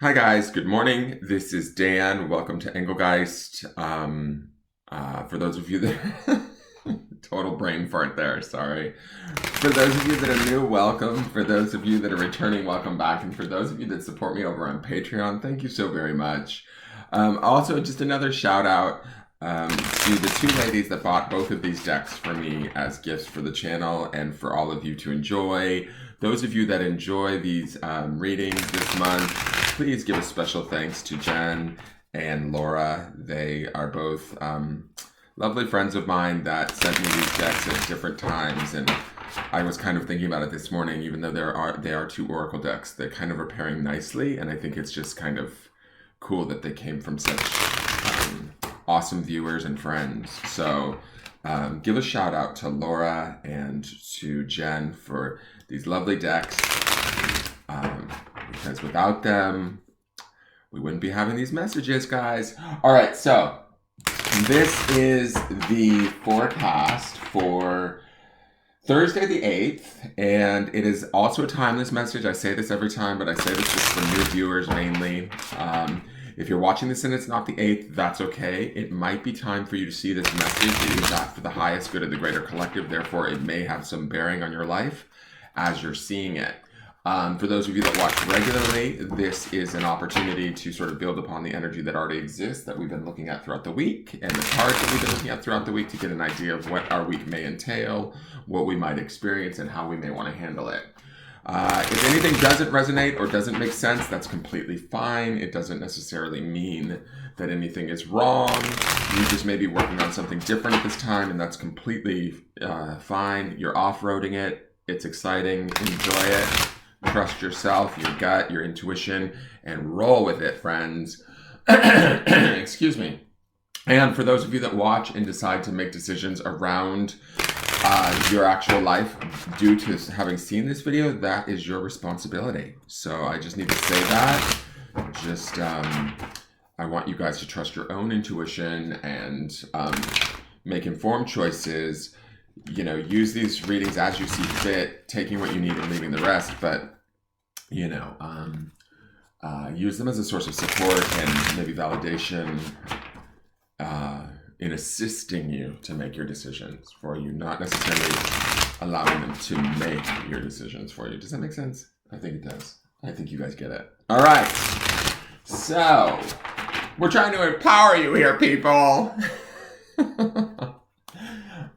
Hi guys, good morning. This is Dan. Welcome to Engelgeist. For those of you that total brain fart there, sorry. For those of you that are new, welcome. For those of you that are returning, welcome back. And for those of you that support me over on Patreon, thank you so very much. Also, just another shout out to the two ladies that bought both of these decks for me as gifts for the channel and for all of you to enjoy. Those of you that enjoy these readings this month, please give a special thanks to Jen and Laura. They are both lovely friends of mine that sent me these decks at different times, and I was kind of thinking about it this morning. Even though they are two Oracle decks, they kind of are pairing nicely, and I think it's just kind of cool that they came from such awesome viewers and friends. So give a shout out to Laura and to Jen for these lovely decks, because without them, we wouldn't be having these messages, guys. All right, so this is the forecast for Thursday the 8th, and it is also a timeless message. I say this every time, but I say this just for new viewers mainly. If you're watching this and it's not the 8th, that's okay. It might be time for you to see this message. It is not for the highest good of the greater collective, therefore it may have some bearing on your life as you're seeing it. For those of you that watch regularly, this is an opportunity to sort of build upon the energy that already exists that we've been looking at throughout the week, and the cards that we've been looking at throughout the week to get an idea of what our week may entail, what we might experience, and how we may want to handle it. If anything doesn't resonate or doesn't make sense, that's completely fine. It doesn't necessarily mean that anything is wrong. You just may be working on something different at this time, and that's completely fine. You're off-roading it. It's exciting. Enjoy it. Trust yourself, your gut, your intuition, and roll with it, friends. Excuse me. And for those of you that watch and decide to make decisions around your actual life due to having seen this video, that is your responsibility. So I just need to say that. I want you guys to trust your own intuition and make informed choices. You know, use these readings as you see fit, taking what you need and leaving the rest, but, you know, use them as a source of support and maybe validation in assisting you to make your decisions for you, not necessarily allowing them to make your decisions for you. Does that make sense? I think it does. I think you guys get it. All right. So, we're trying to empower you here, people.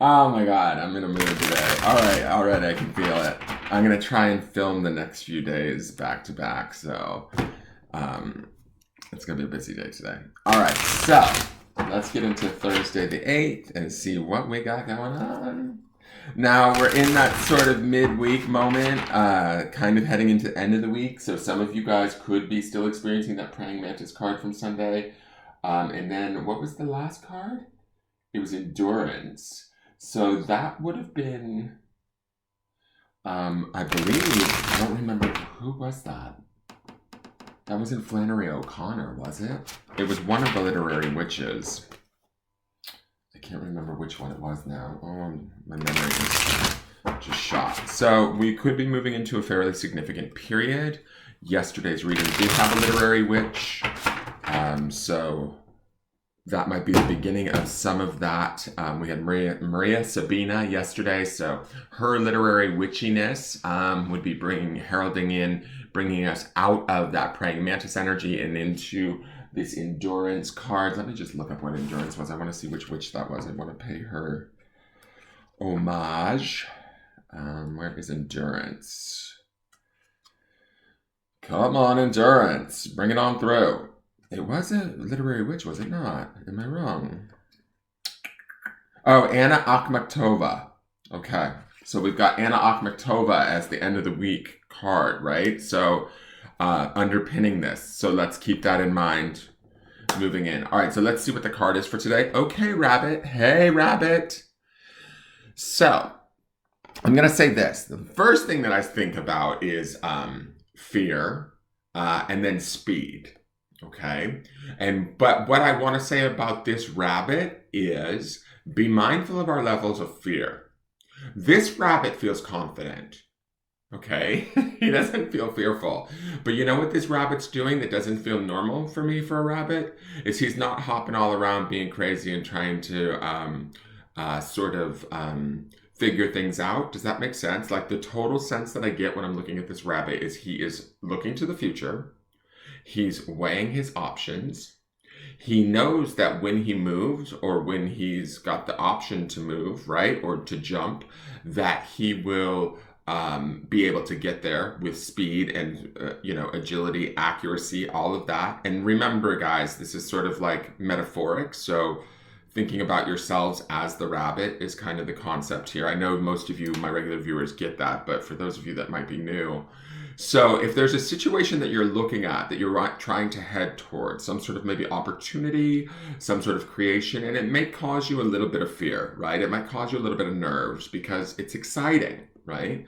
Oh my God, I'm in a mood today. All right, already I can feel it. I'm gonna try and film the next few days back to back, so it's gonna be a busy day today. All right, so let's get into Thursday the 8th and see what we got going on. Now we're in that sort of midweek moment, kind of heading into the end of the week, so some of you guys could be still experiencing that praying mantis card from Sunday. And then what was the last card? It was endurance. So that would have been, I believe, I don't remember, who was that? That wasn't Flannery O'Connor, was it? It was one of the literary witches. I can't remember which one it was now. Oh, my memory is just shot. So we could be moving into a fairly significant period. Yesterday's reading did have a literary witch. So that might be the beginning of some of that. We had Maria Sabina yesterday, so her literary witchiness would be bringing us out of that praying mantis energy and into this endurance card. Let me just look up what endurance was. I want to see which witch that was. I want to pay her homage. Where is endurance? Come on, endurance. Bring it on through. It was a literary witch, was it not? Am I wrong? Oh, Anna Akhmatova. Okay, so we've got Anna Akhmatova as the end of the week card, right? So underpinning this. So let's keep that in mind moving in. All right, so let's see what the card is for today. Okay, Rabbit. Hey, Rabbit. So I'm going to say this. The first thing that I think about is fear and then speed. Okay, but what I want to say about this rabbit is be mindful of our levels of fear. This rabbit feels confident. Okay, he doesn't feel fearful. But you know what this rabbit's doing that doesn't feel normal for me for a rabbit? Is he's not hopping all around being crazy and trying to figure things out. Does that make sense? Like the total sense that I get when I'm looking at this rabbit is he is looking to the future. He's weighing his options. He knows that when he moves or when he's got the option to move, right, or to jump, that he will be able to get there with speed and, agility, accuracy, all of that. And remember, guys, this is sort of like metaphoric. So thinking about yourselves as the rabbit is kind of the concept here. I know most of you, my regular viewers, get that, but for those of you that might be new, so if there's a situation that you're looking at, that you're trying to head towards, some sort of maybe opportunity, some sort of creation, and it may cause you a little bit of fear, right? It might cause you a little bit of nerves because it's exciting, right?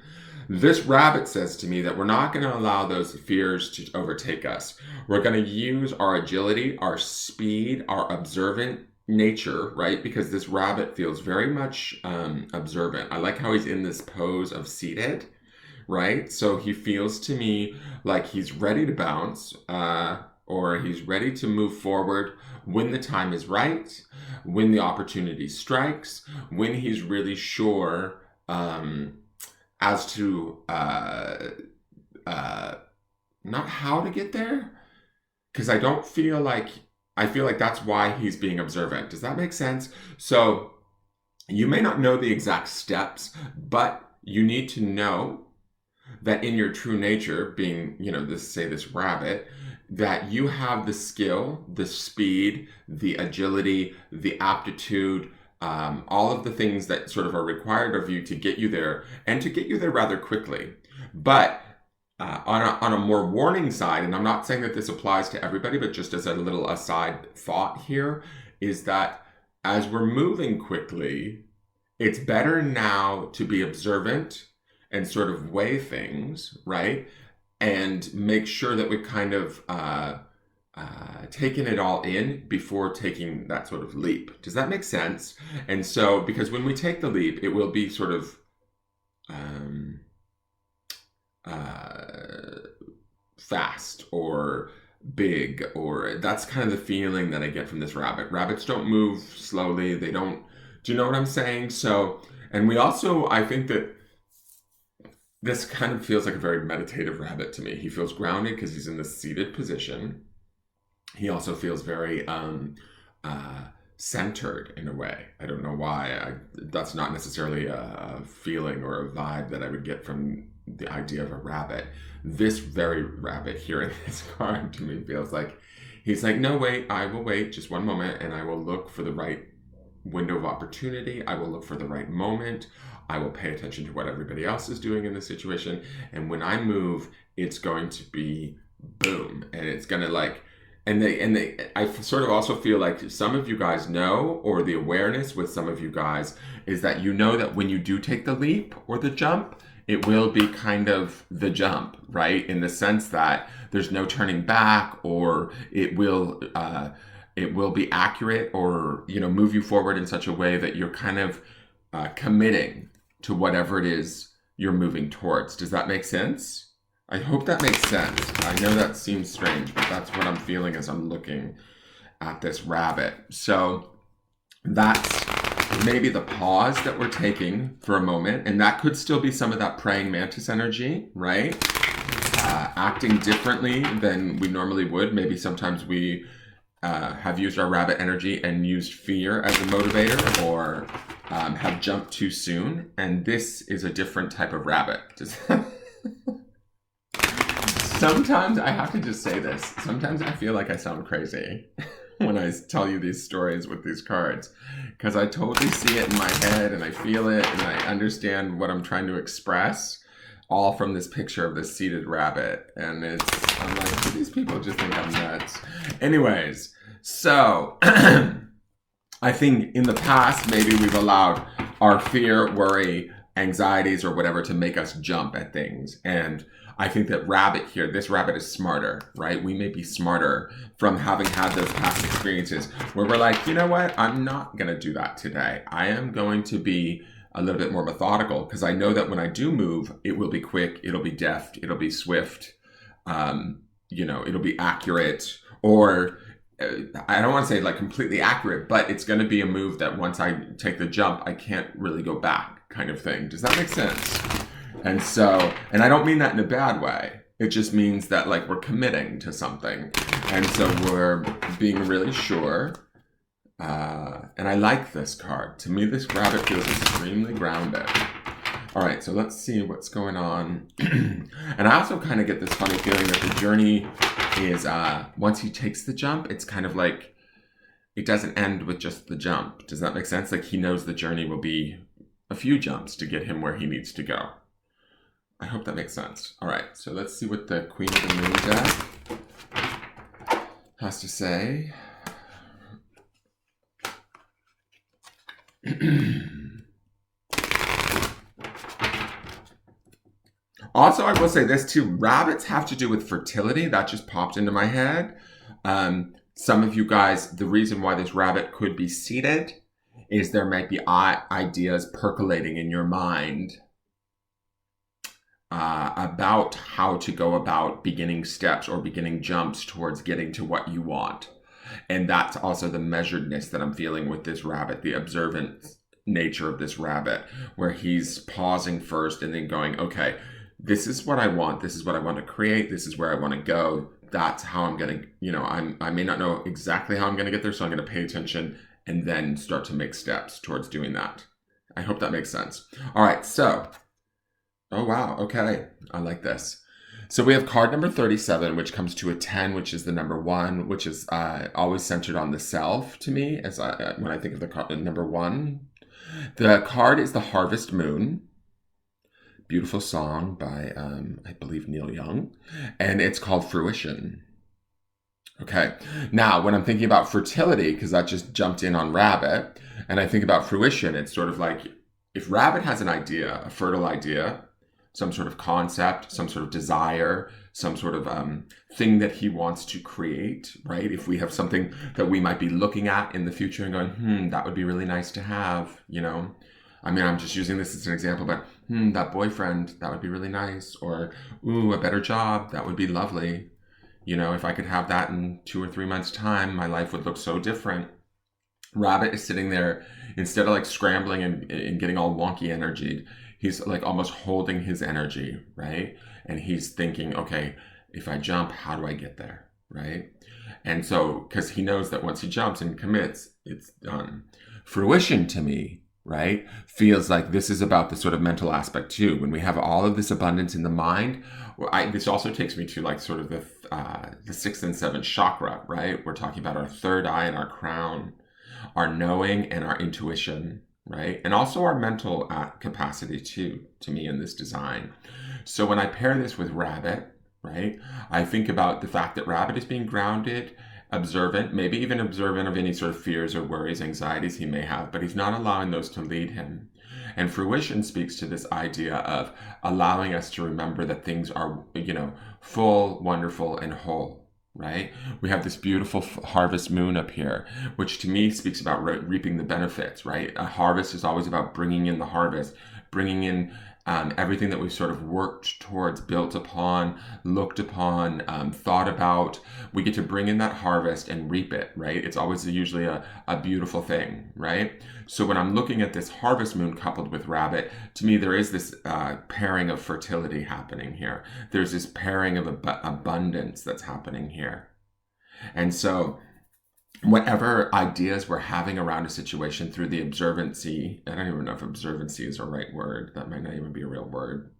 This rabbit says to me that we're not going to allow those fears to overtake us. We're going to use our agility, our speed, our observant nature, right? Because this rabbit feels very much observant. I like how he's in this pose of seated, right? So he feels to me like he's ready to bounce, or he's ready to move forward when the time is right, when the opportunity strikes, when he's really sure as to not how to get there, because I feel like that's why he's being observant. Does that make sense? So you may not know the exact steps, but you need to know that in your true nature, being, this rabbit, that you have the skill, the speed, the agility, the aptitude, all of the things that sort of are required of you to get you there, and to get you there rather quickly. But on a more warning side, and I'm not saying that this applies to everybody, but just as a little aside thought here, is that as we're moving quickly, it's better now to be observant and sort of weigh things, right? And make sure that we've kind of taken it all in before taking that sort of leap. Does that make sense? And so, because when we take the leap, it will be sort of fast or big, or that's kind of the feeling that I get from this rabbit. Rabbits don't move slowly. They don't, do you know what I'm saying? So, and we also, I think that this kind of feels like a very meditative rabbit to me. He feels grounded because he's in this seated position. He also feels very centered in a way. I don't know why. That's not necessarily a feeling or a vibe that I would get from the idea of a rabbit. This very rabbit here in this card to me feels like he's like, no, wait, I will wait just one moment and I will look for the right window of opportunity. I will look for the right moment. I will pay attention to what everybody else is doing in the situation. And when I move, it's going to be boom. And it's going to I sort of also feel like some of you guys know, or the awareness with some of you guys is that you know that when you do take the leap or the jump, it will be kind of the jump, right? In the sense that there's no turning back, or it will be accurate, or, move you forward in such a way that you're kind of committing to whatever it is you're moving towards. Does that make sense? I hope that makes sense. I know that seems strange, but that's what I'm feeling as I'm looking at this rabbit. So that's maybe the pause that we're taking for a moment, and that could still be some of that praying mantis energy, right? Acting differently than we normally would. Maybe sometimes we have used our rabbit energy and used fear as a motivator, or have jumped too soon. And this is a different type of rabbit. Sometimes I have to just say this. Sometimes I feel like I sound crazy when I tell you these stories with these cards, because I totally see it in my head and I feel it and I understand what I'm trying to express, all from this picture of this seated rabbit. And I'm like, do these people just think I'm nuts? Anyways, so I think in the past, maybe we've allowed our fear, worry, anxieties, or whatever to make us jump at things. And I think that rabbit here, this rabbit is smarter, right? We may be smarter from having had those past experiences where we're like, you know what? I'm not going to do that today. I am going to be a little bit more methodical, because I know that when I do move, it will be quick, it'll be deft, it'll be swift, it'll be accurate, or I don't want to say like completely accurate, but it's going to be a move that once I take the jump, I can't really go back, kind of thing. Does that make sense? And so, and I don't mean that in a bad way. It just means that like we're committing to something. And so we're being really sure. And I like this card. To me, this rabbit feels extremely grounded. All right, so let's see what's going on. And I also kind of get this funny feeling that the journey is, once he takes the jump, it's kind of like, it doesn't end with just the jump. Does that make sense? Like he knows the journey will be a few jumps to get him where he needs to go. I hope that makes sense. All right, so let's see what the Queen of the Moon deck has to say. Also, I will say this too. Rabbits have to do with fertility. That just popped into my head. Some of you guys, the reason why this rabbit could be seated is there might be ideas percolating in your mind about how to go about beginning steps or beginning jumps towards getting to what you want. And that's also the measuredness that I'm feeling with this rabbit, the observant nature of this rabbit, where he's pausing first and then going, okay, this is what I want. This is what I want to create. This is where I want to go. That's how I'm going to, I may not know exactly how I'm going to get there. So I'm going to pay attention and then start to make steps towards doing that. I hope that makes sense. All right. So, oh, wow. Okay. I like this. So we have card number 37, which comes to a 10, which is the number 1, which is always centered on the self to me when I think of the card, number 1. The card is the Harvest Moon. Beautiful song by, I believe, Neil Young. And it's called Fruition. Okay. Now, when I'm thinking about fertility, because that just jumped in on rabbit, and I think about fruition, it's sort of like if rabbit has an idea, a fertile idea, some sort of concept, some sort of desire, some sort of thing that he wants to create, right? If we have something that we might be looking at in the future and going, that would be really nice to have, I mean, I'm just using this as an example, but that boyfriend, that would be really nice. Or, ooh, a better job, that would be lovely. If I could have that in 2 or 3 months' time, my life would look so different. Rabbit is sitting there, instead of like scrambling and getting all wonky energied, he's like almost holding his energy, right? And he's thinking, okay, if I jump, how do I get there, right? And so, because he knows that once he jumps and commits, it's done. Fruition to me, right, feels like this is about the sort of mental aspect too. When we have all of this abundance in the mind, this also takes me to like sort of the 6th and 7th chakra, right? We're talking about our third eye and our crown, our knowing and our intuition, right? And also our mental capacity too, to me in this design. So when I pair this with rabbit, right, I think about the fact that rabbit is being grounded, observant, maybe even observant of any sort of fears or worries, anxieties he may have, but he's not allowing those to lead him. And fruition speaks to this idea of allowing us to remember that things are, full, wonderful, and whole, right? We have this beautiful harvest moon up here, which to me speaks about reaping the benefits, right? A harvest is always about bringing in the harvest, bringing in everything that we've sort of worked towards, built upon, looked upon, thought about. We get to bring in that harvest and reap it, right? It's always usually a beautiful thing, right? So when I'm looking at this harvest moon coupled with rabbit, to me, there is this pairing of fertility happening here. There's this pairing of abundance that's happening here. And so whatever ideas we're having around a situation through the observancy, I don't even know if observancy is a right word. That might not even be a real word.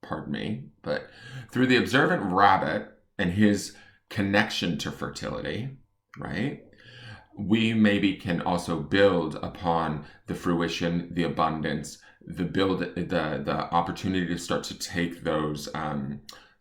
Pardon me. But through the observant rabbit and his connection to fertility, right? We maybe can also build upon the fruition, the abundance, the opportunity to start to take those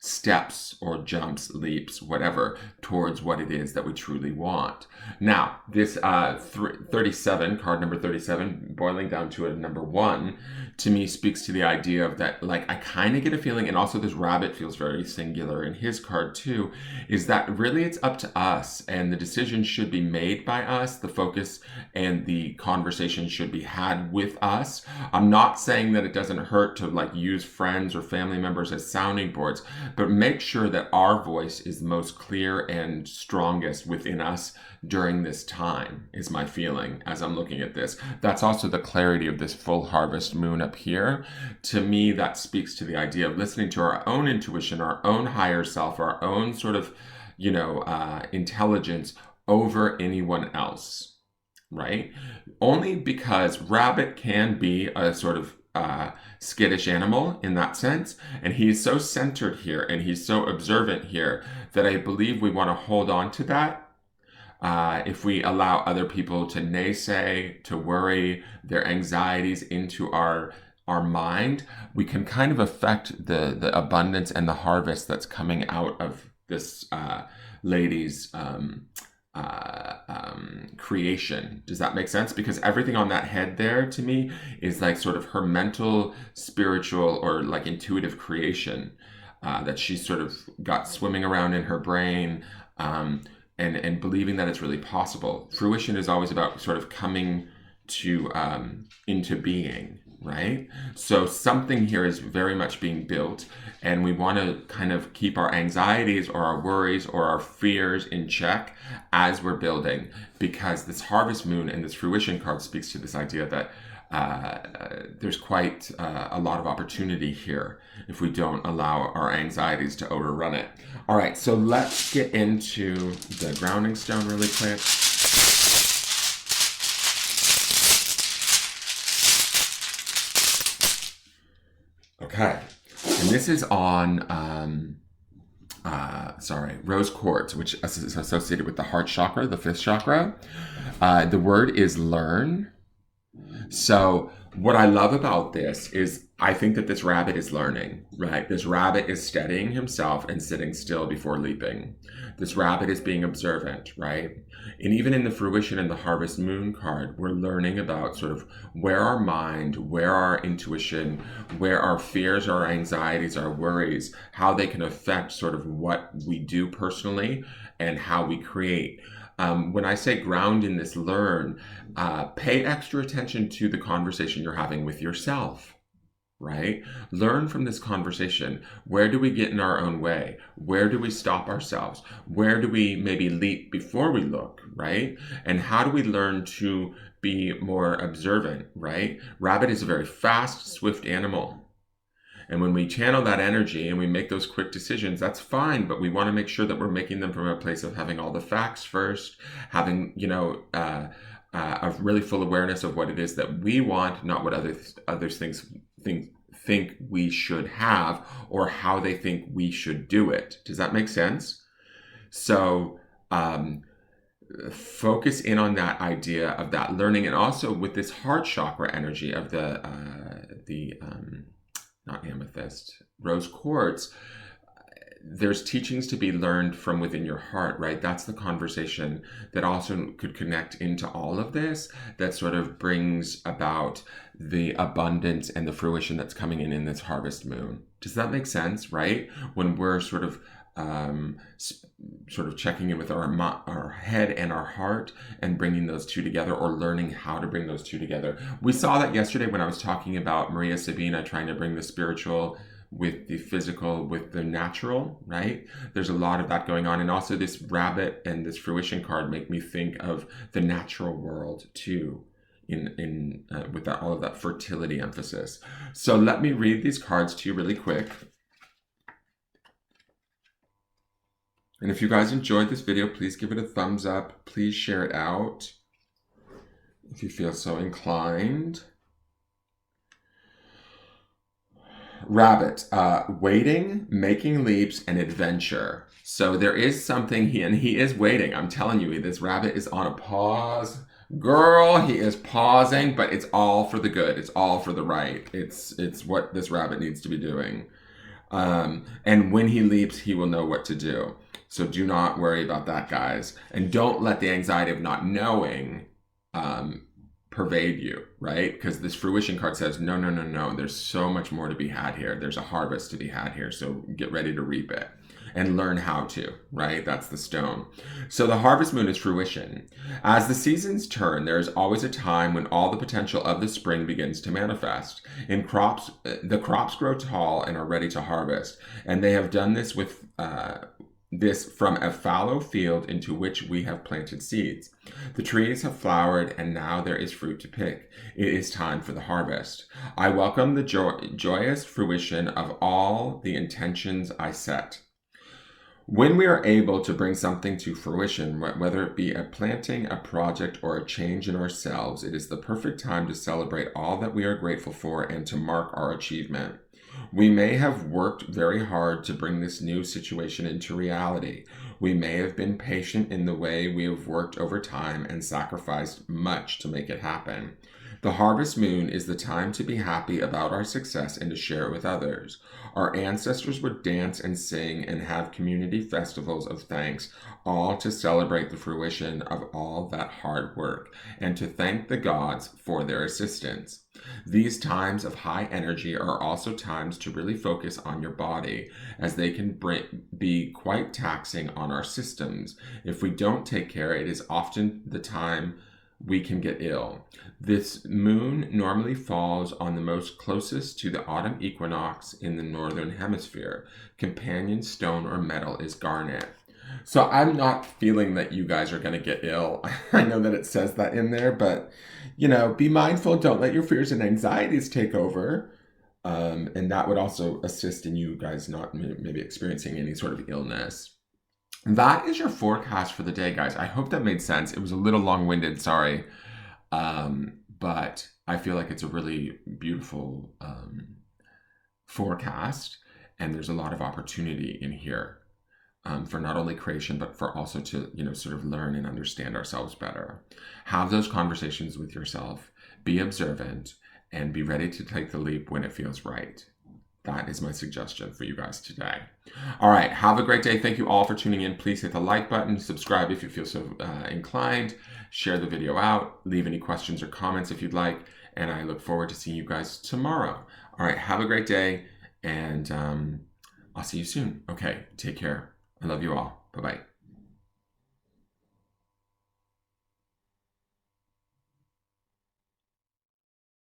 steps or jumps, leaps, whatever, towards what it is that we truly want. Now, this 37, card number 37, boiling down to a number 1, to me speaks to the idea of that, like, I kind of get a feeling, and also this rabbit feels very singular in his card too, is that really it's up to us, and the decision should be made by us, the focus and the conversation should be had with us. I'm not saying that it doesn't hurt to like use friends or family members as sounding boards, but make sure that our voice is the most clear and strongest within us during this time, is my feeling as I'm looking at this. That's also the clarity of this full harvest moon up here. To me, that speaks to the idea of listening to our own intuition, our own higher self, our own sort of, intelligence over anyone else, right? Only because rabbit can be a sort of skittish animal in that sense, and he's so centered here and he's so observant here that I believe we want to hold on to that. If we allow other people to naysay, to worry their anxieties into our mind, we can kind of affect the abundance and the harvest that's coming out of this lady's creation. Does that make sense? Because everything on that head there to me is like sort of her mental, spiritual, or like intuitive creation that she's sort of got swimming around in her brain, and believing that it's really possible. Fruition is always about sort of coming to into being, right? So something here is very much being built, and we want to kind of keep our anxieties or our worries or our fears in check as we're building, because this harvest moon and this fruition card speaks to this idea that there's quite a lot of opportunity here if we don't allow our anxieties to overrun it. All right, so let's get into the grounding stone really quick. Okay, and this is on rose quartz, which is associated with the heart chakra, the 5th chakra. The word is learn. So what I love about this is I think that this rabbit is learning, right? This rabbit is steadying himself and sitting still before leaping. This rabbit is being observant, right? And even in the fruition and the harvest moon card, we're learning about sort of where our mind, where our intuition, where our fears, our anxieties, our worries, how they can affect sort of what we do personally and how we create. When I say ground in this learn, pay extra attention to the conversation you're having with yourself, right? Learn from this conversation. Where do we get in our own way? Where do we stop ourselves? Where do we maybe leap before we look, right? And how do we learn to be more observant, right? Rabbit is a very fast, swift animal. And when we channel that energy and we make those quick decisions, that's fine, but we want to make sure that we're making them from a place of having all the facts first, having, a really full awareness of what it is that we want, not what others think we should have, or how they think we should do it. Does that make sense? So focus in on that idea of that learning, and also with this heart chakra energy of the not amethyst, rose quartz. There's teachings to be learned from within your heart, right? That's the conversation that also could connect into all of this, that sort of brings about the abundance and the fruition that's coming in this harvest moon. Does that make sense, right? When we're sort of checking in with our head and our heart and bringing those two together, or learning how to bring those two together. We saw that yesterday when I was talking about Maria Sabina trying to bring the spiritual with the physical, with the natural, right? There's a lot of that going on. And also this rabbit and this fruition card make me think of the natural world too, in with that, all of that fertility emphasis. So let me read these cards to you really quick. And if you guys enjoyed this video, please give it a thumbs up. Please share it out if you feel so inclined. Rabbit, waiting, making leaps, and adventure. So there is something and he is waiting. I'm telling you, this rabbit is on a pause. Girl, he is pausing, but it's all for the good. It's all for the right. It's what this rabbit needs to be doing. And when he leaps, he will know what to do. So do not worry about that, guys. And don't let the anxiety of not knowing pervade you, right? Because this fruition card says, no, no, no, no. There's so much more to be had here. There's a harvest to be had here. So get ready to reap it and learn how to, right? That's the stone. So the harvest moon is fruition. As the seasons turn, there is always a time when all the potential of the spring begins to manifest. In crops, the crops grow tall and are ready to harvest. And they have done this with this from a fallow field into which we have planted seeds. The trees have flowered, and now there is fruit to pick. It is time for the harvest. I welcome the joyous fruition of all the intentions I set. When we are able to bring something to fruition, whether it be a planting, a project, or a change in ourselves, it is the perfect time to celebrate all that we are grateful for and to mark our achievement. We may have worked very hard to bring this new situation into reality. We may have been patient in the way we have worked over time and sacrificed much to make it happen. The harvest moon is the time to be happy about our success and to share it with others. Our ancestors would dance and sing and have community festivals of thanks, all to celebrate the fruition of all that hard work and to thank the gods for their assistance. These times of high energy are also times to really focus on your body, as they can be quite taxing on our systems. If we don't take care, it is often the time we can get ill. This moon normally falls on the most closest to the autumn equinox in the northern hemisphere. Companion stone or metal is garnet. So I'm not feeling that you guys are going to get ill. I know that it says that in there, but be mindful. Don't let your fears and anxieties take over. And that would also assist in you guys not maybe experiencing any sort of illness. That is your forecast for the day, guys. I hope that made sense. It was a little long-winded, sorry. But I feel like it's a really beautiful forecast, and there's a lot of opportunity in here for not only creation, but for also to, sort of learn and understand ourselves better. Have those conversations with yourself, be observant, and be ready to take the leap when it feels right. That is my suggestion for you guys today. All right, have a great day. Thank you all for tuning in. Please hit the like button, subscribe if you feel so inclined, share the video out, leave any questions or comments if you'd like, and I look forward to seeing you guys tomorrow. All right, have a great day, and I'll see you soon. Okay, take care. I love you all. Bye-bye.